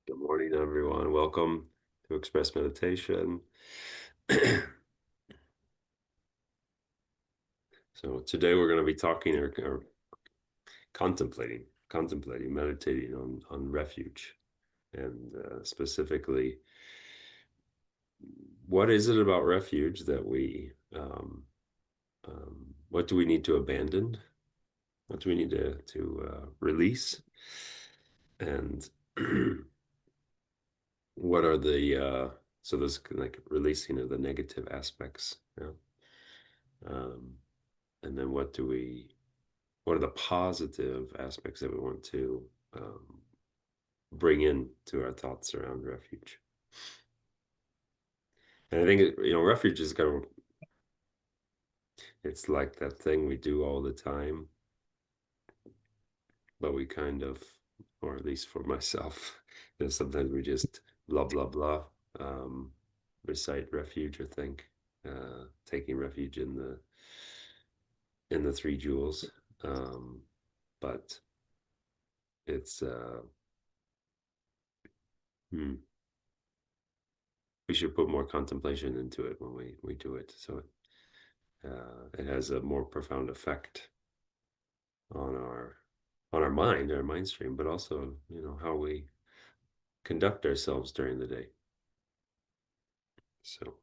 Good morning, everyone. Welcome to Express Meditation. So today we're going to be talking or contemplating, meditating on refuge, and specifically, what is it about refuge that what do we need to abandon? What do we need to release? And what are so there's like releasing of the negative aspects, um, and then what are the positive aspects that we want to um, bring in to our thoughts around refuge? And I think refuge is it's like that thing we do all the time, but we or at least for myself, sometimes we just blah blah blah, um, recite refuge or think, taking refuge in the three jewels, um, but it's hmm, we should put more contemplation into it when we do it, so it has a more profound effect on our mind, our mind stream, but also how we conduct ourselves during the day. So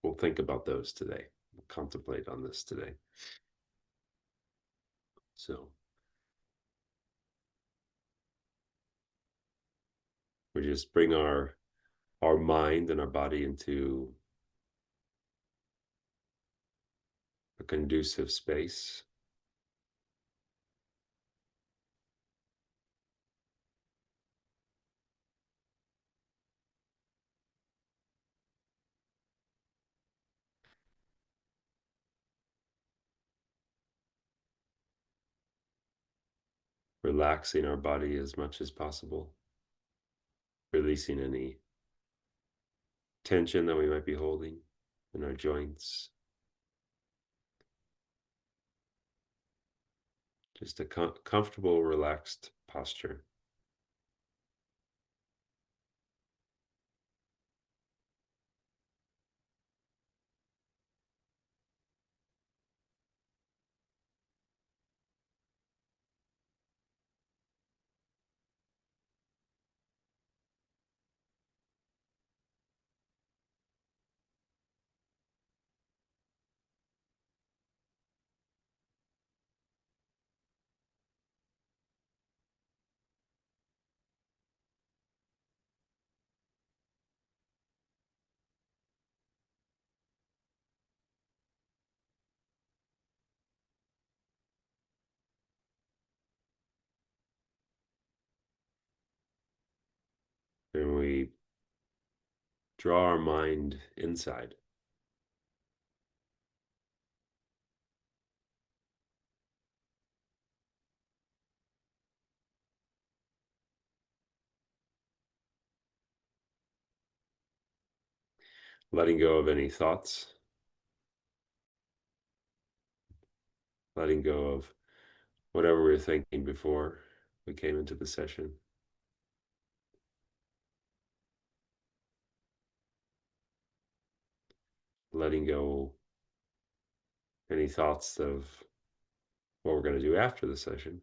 we'll think about those today. We'll contemplate on this today. So we just bring our mind and our body into a conducive space. Relaxing our body as much as possible, releasing any tension that we might be holding in our joints. Just a comfortable, relaxed posture. And we draw our mind inside, letting go of any thoughts, letting go of whatever we were thinking before we came into the session, letting go any thoughts of what we're going to do after the session.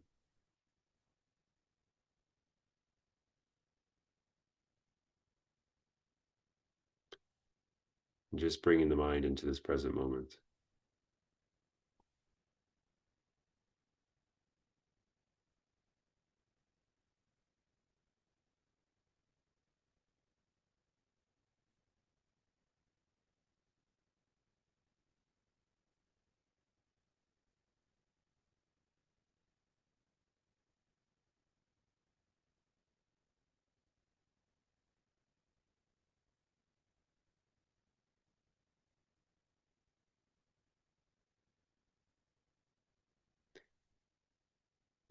And just bringing the mind into this present moment.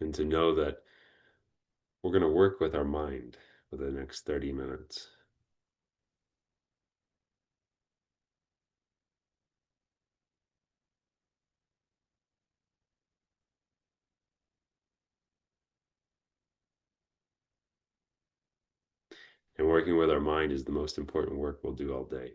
And to know that we're going to work with our mind for the next 30 minutes. And working with our mind is the most important work we'll do all day.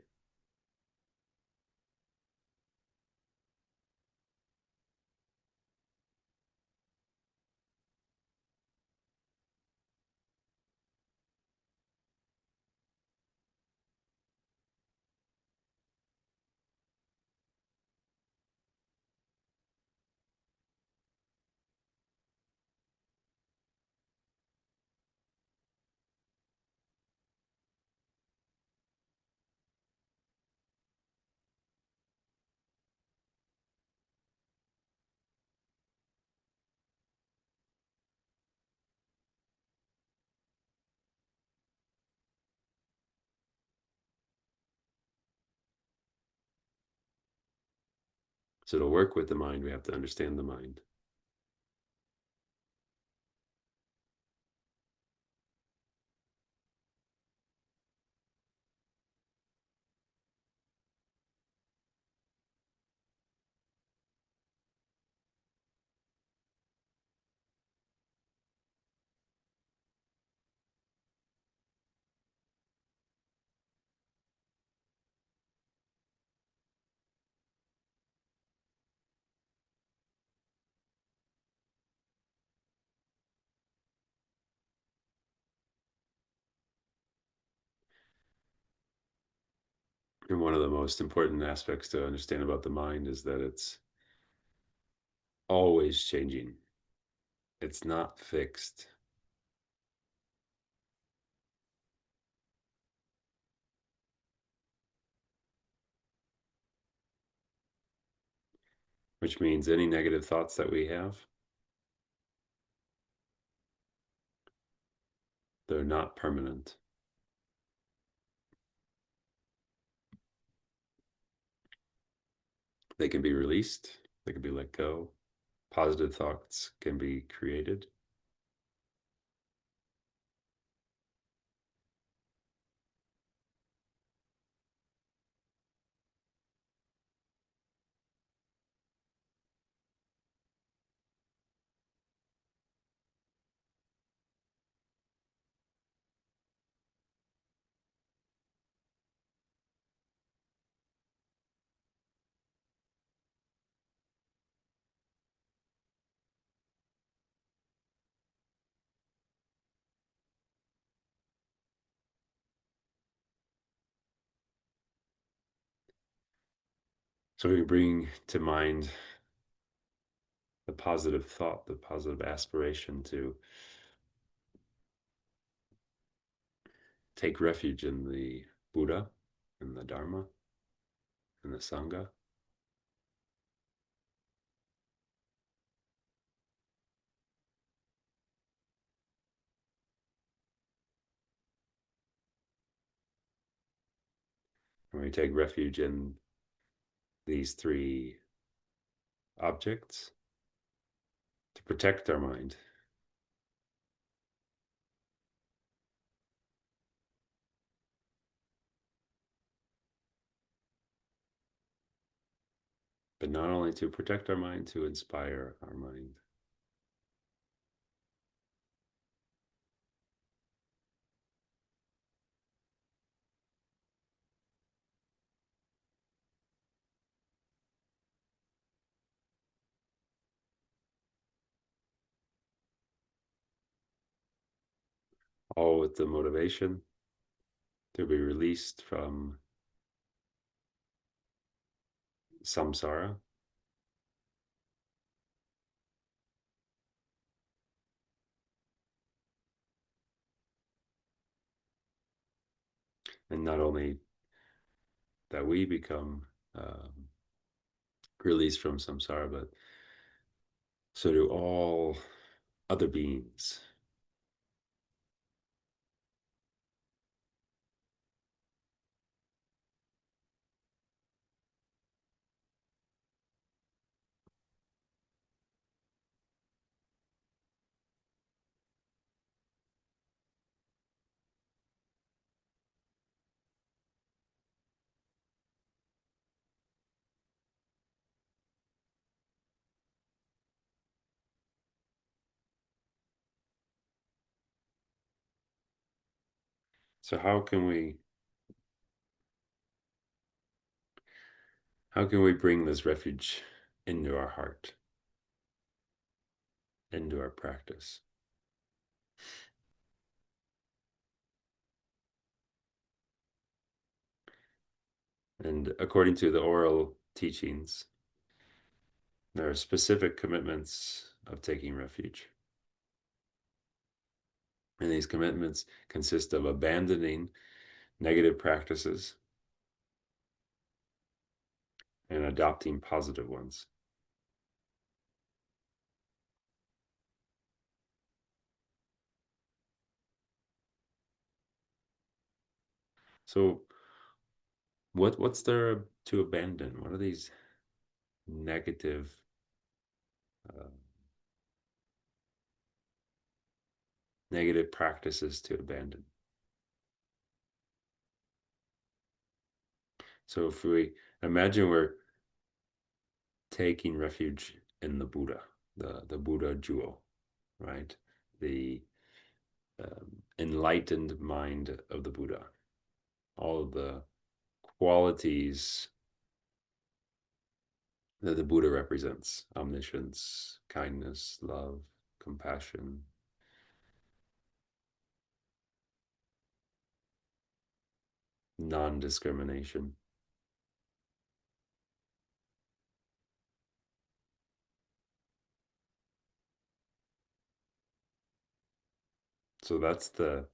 So to work with the mind, we have to understand the mind. And one of the most important aspects to understand about the mind is that it's always changing. It's not fixed, which means any negative thoughts that we have, they're not permanent. They can be released, they can be let go. Positive thoughts can be created. So we can bring to mind the positive thought, the positive aspiration to take refuge in the Buddha, in the Dharma, in the Sangha. And we take refuge in these three objects to protect our mind. But not only to protect our mind, to inspire our mind. All with the motivation to be released from samsara, and not only that we become released from samsara, but so do all other beings. So how can we bring this refuge into our heart, into our practice? And according to the oral teachings, there are specific commitments of taking refuge. And these commitments consist of abandoning negative practices and adopting positive ones. So, what's there to abandon? What are these negative uh, negative practices to abandon? So, if we imagine we're taking refuge in the Buddha, the Buddha jewel, right? The enlightened mind of the Buddha, all of the qualities that the Buddha represents: omniscience, kindness, love, compassion, non discrimination. So that's the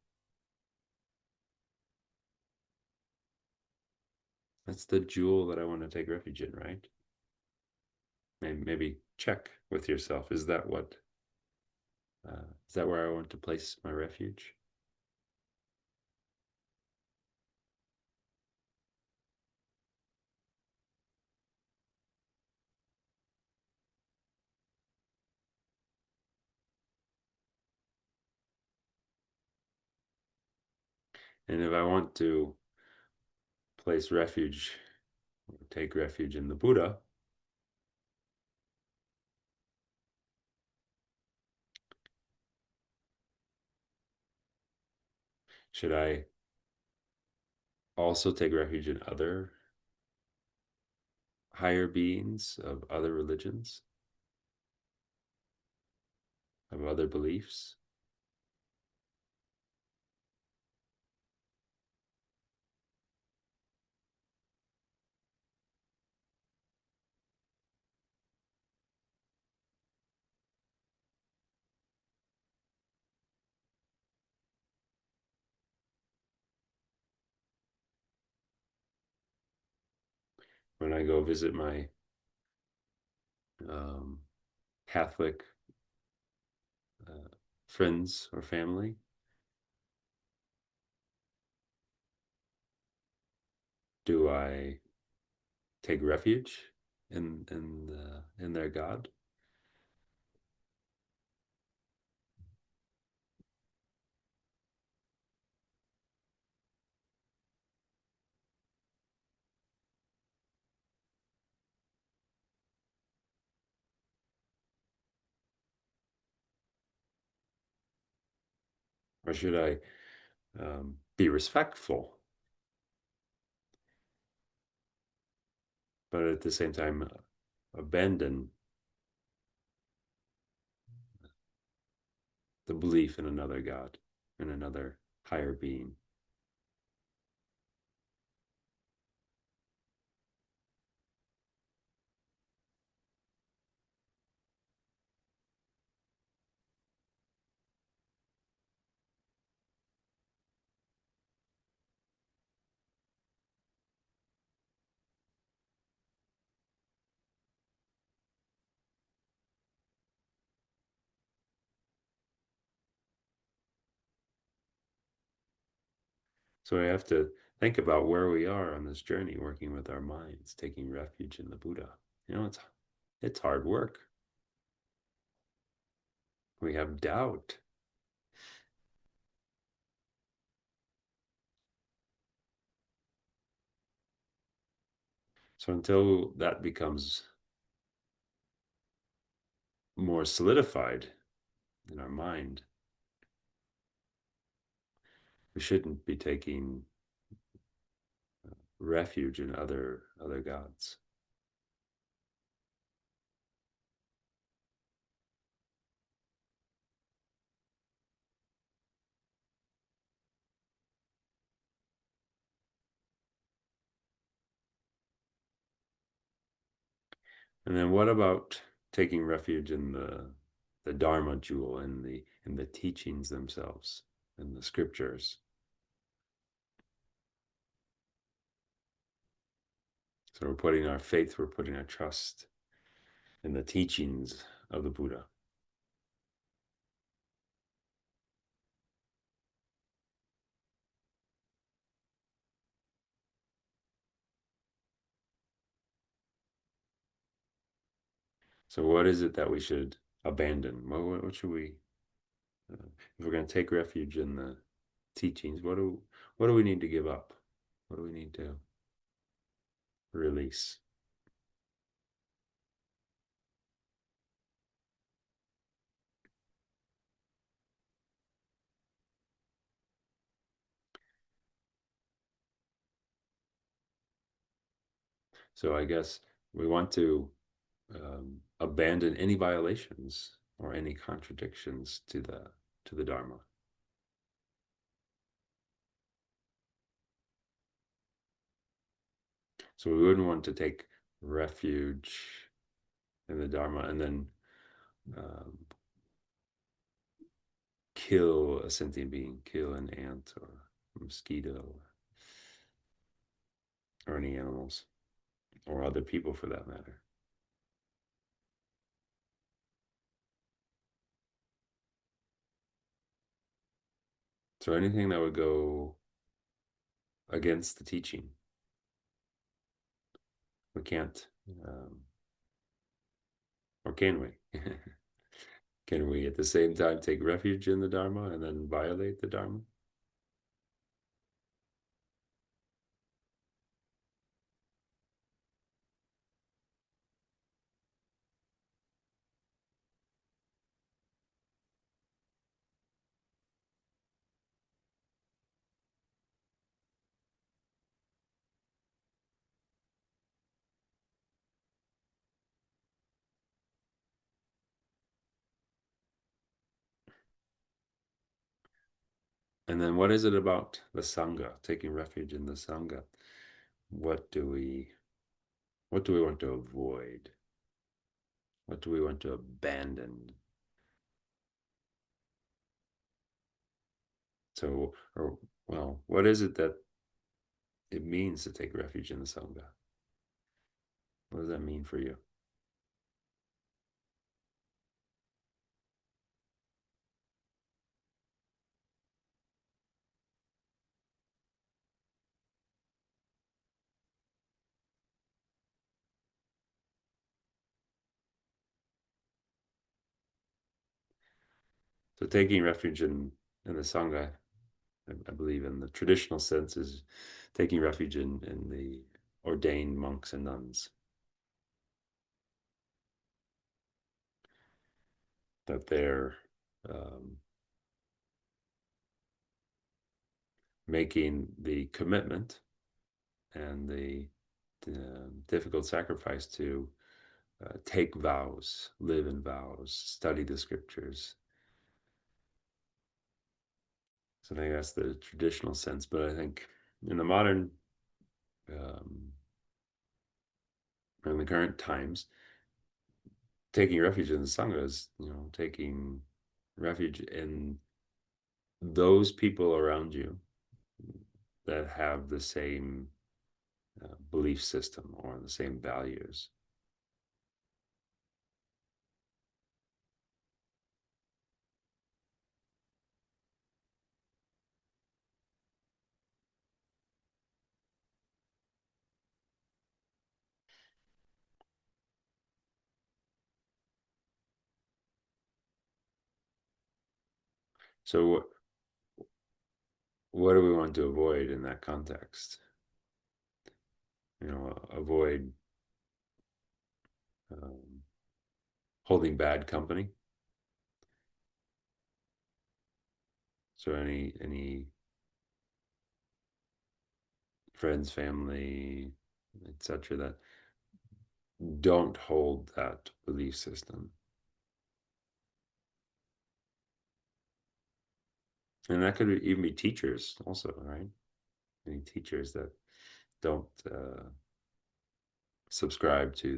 jewel that I want to take refuge in, right? Maybe check with yourself. Is that where I want to place my refuge? And if I want to place refuge, or take refuge in the Buddha, should I also take refuge in other higher beings of other religions, of other beliefs? When I go visit my um, Catholic uh, friends or family, do I take refuge in their God? Or should I be respectful, but at the same time abandon the belief in another God, in another higher being? So we have to think about where we are on this journey, working with our minds, taking refuge in the Buddha. It's hard work. We have doubt. So until that becomes more solidified in our mind, we shouldn't be taking refuge in other gods. And then what about taking refuge in the Dharma jewel, in the teachings themselves, in the scriptures? So we're putting our faith, we're putting our trust in the teachings of the Buddha. So what is it that we should abandon? What should we, if we're going to take refuge in the teachings, what do we need to give up? What do we need to release? So I guess we want to abandon any violations or any contradictions to the Dharma. So we wouldn't want to take refuge in the Dharma and then um, kill a sentient being, kill an ant or a mosquito or any animals or other people for that matter. So anything that would go against the teaching, we can't, or can we? Can we at the same time take refuge in the Dharma and then violate the Dharma? And then what is it about the Sangha, taking refuge in the Sangha? What do we what do we want to avoid? What do we want to abandon? So, or well, what is it that it means to take refuge in the Sangha? What does that mean for you? So taking refuge in the Sangha, I believe in the traditional sense, is taking refuge in the ordained monks and nuns, that they're um, making the commitment and the difficult sacrifice to take vows, live in vows, study the scriptures. So I think that's the traditional sense. But I think in the modern, um, in the current times, taking refuge in the Sangha is, taking refuge in those people around you that have the same belief system or the same values. So what do we want to avoid in that context? Avoid um, holding bad company. So any friends, family, etc., that don't hold that belief system. And that could even be teachers also, right? Any teachers that don't subscribe to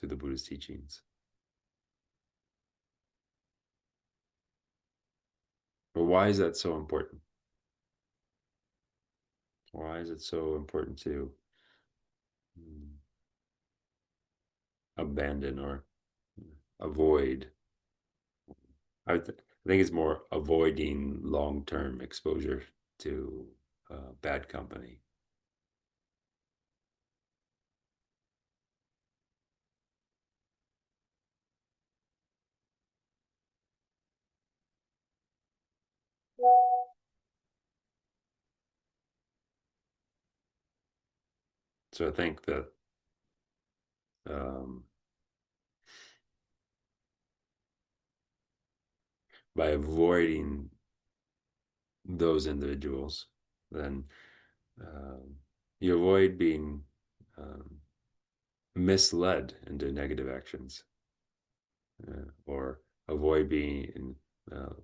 the Buddhist teachings. But why is that so important? Why is it so important to mm, abandon or avoid? I think it's more avoiding long-term exposure to bad company. So I think that um, by avoiding those individuals, then um, you avoid being um, misled into negative actions or avoid being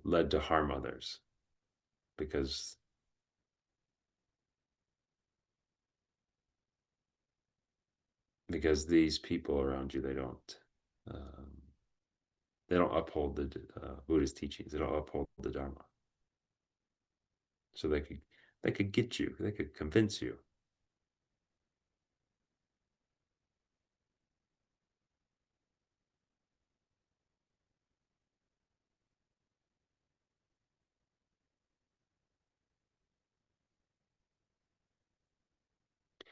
led to harm others because these people around you um, they don't uphold the Buddhist teachings. They don't uphold the Dharma. So they could get you. They could convince you.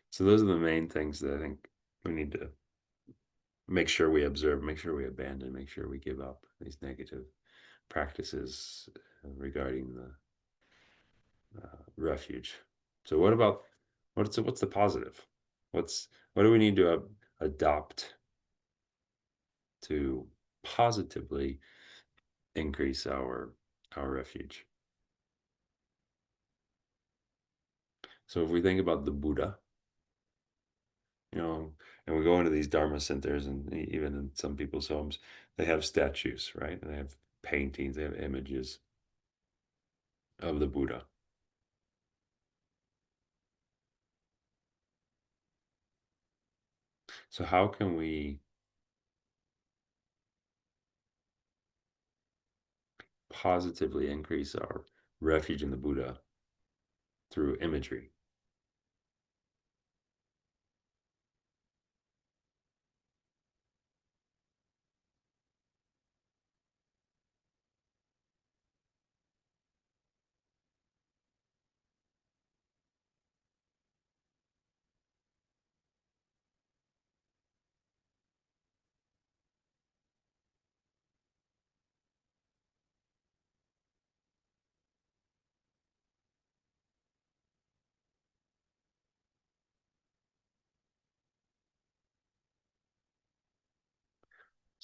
So those are the main things that I think we need to make sure we observe, make sure we abandon, make sure we give up these negative practices regarding the refuge. So what about what's the positive? What do we need to adopt to positively increase our refuge? So if we think about the Buddha, you know, and we go into these Dharma centers and even in some people's homes, they have statues, right? And they have paintings, they have images of the Buddha. So how can we positively increase our refuge in the Buddha through imagery?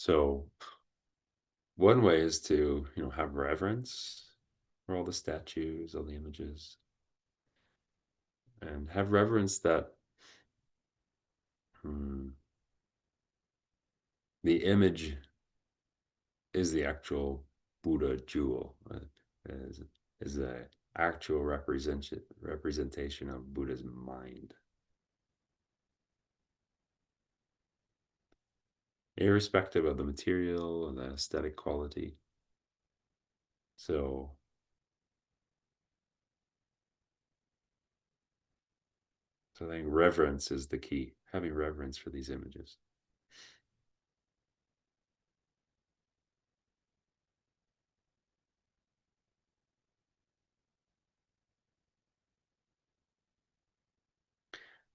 So one way is to, have reverence for all the statues, all the images, and have reverence that hmm, the image is the actual Buddha jewel, is is a actual representation of Buddha's mind, irrespective of the material and the aesthetic quality. So, so I think reverence is the key. Having reverence for these images,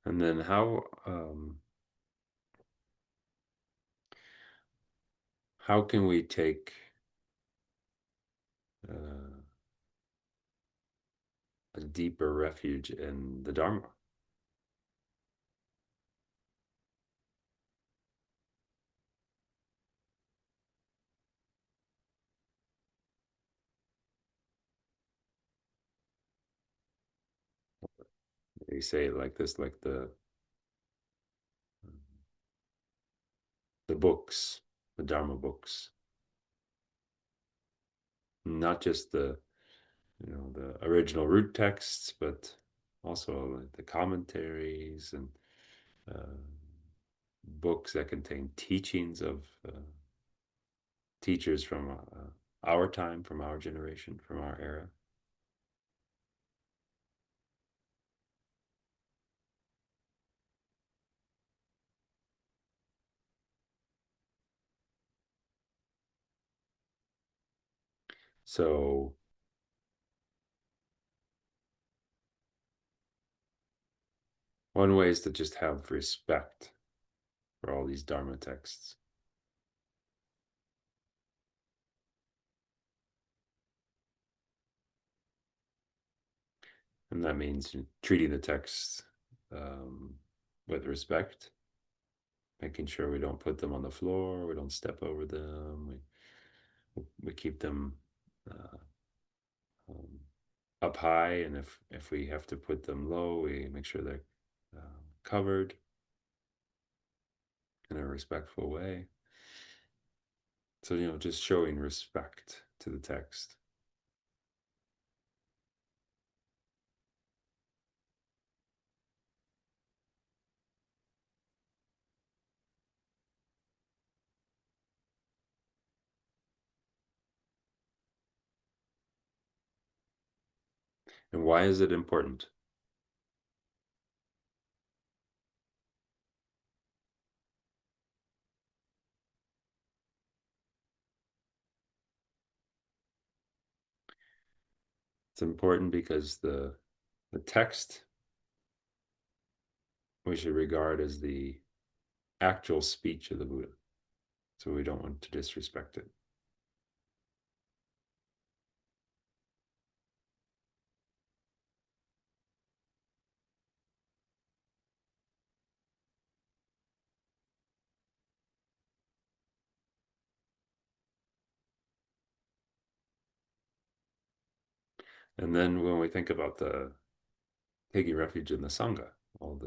and then how can we take uh, a deeper refuge in the Dharma? They say it like this, like the books, the Dharma books, not just the original root texts, but also like the commentaries and uh, books that contain teachings of teachers from our time, from our generation, from our era. So one way is to just have respect for all these Dharma texts. And that means treating the texts um, with respect, making sure we don't put them on the floor, we don't step over them, we keep them uh, um, up high, and if we have to put them low, we make sure they're covered in a respectful way. So just showing respect to the text. And why is it important? It's important because the text we should regard as the actual speech of the Buddha. So we don't want to disrespect it. And then when we think about the taking refuge in the Sangha, all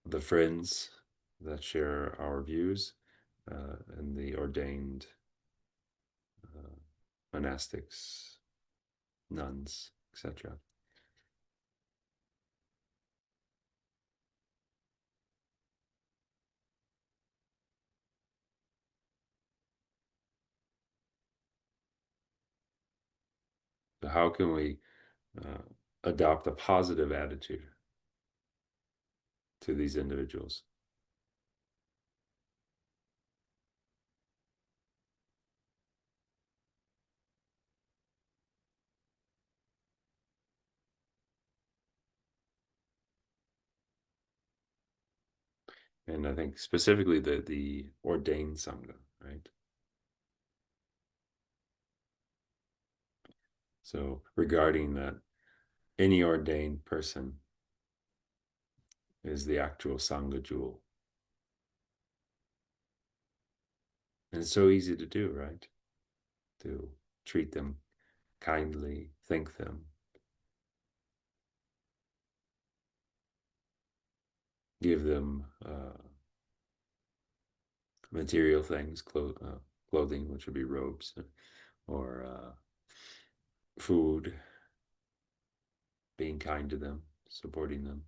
the friends that share our views, and the ordained monastics, nuns, etc. So how can we uh, adopt a positive attitude to these individuals? And I think specifically the ordained Sangha, right? So regarding that any ordained person is the actual Sangha jewel. And it's so easy to do, right? To treat them kindly, thank them, give them material things, clothing, which would be robes, or food, being kind to them, supporting them.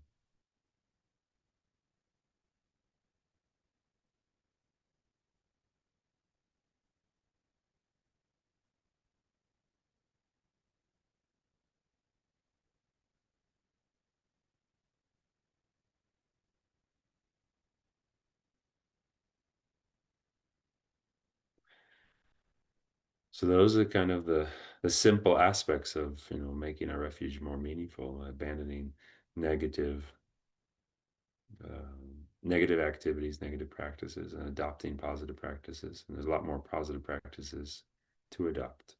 So those are kind of the simple aspects of making our refuge more meaningful, abandoning negative negative activities, negative practices, and adopting positive practices. And there's a lot more positive practices to adopt.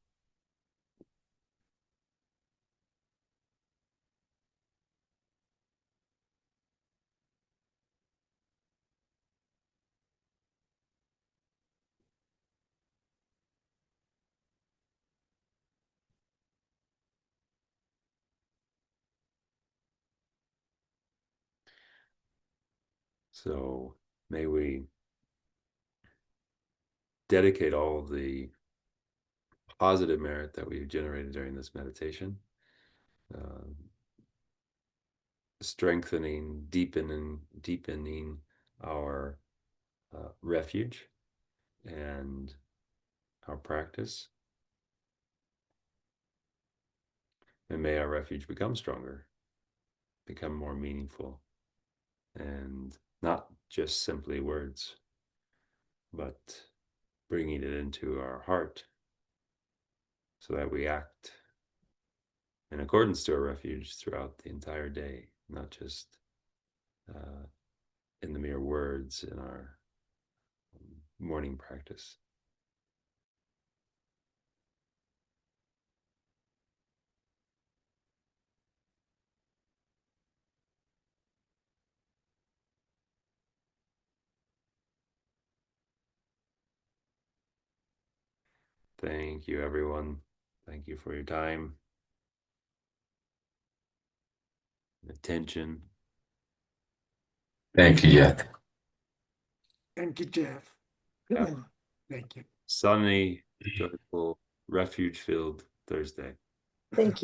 So may we dedicate all of the positive merit that we've generated during this meditation, uh, strengthening, deepening our refuge and our practice. And may our refuge become stronger, become more meaningful, and not just simply words, but bringing it into our heart so that we act in accordance to our refuge throughout the entire day, not just uh, in the mere words in our morning practice. Thank you, everyone. Thank you for your time, attention. Thank you, Jeff. Thank you, Jeff. Yeah. Thank you. Sunny, joyful, refuge-filled Thursday. Thank you.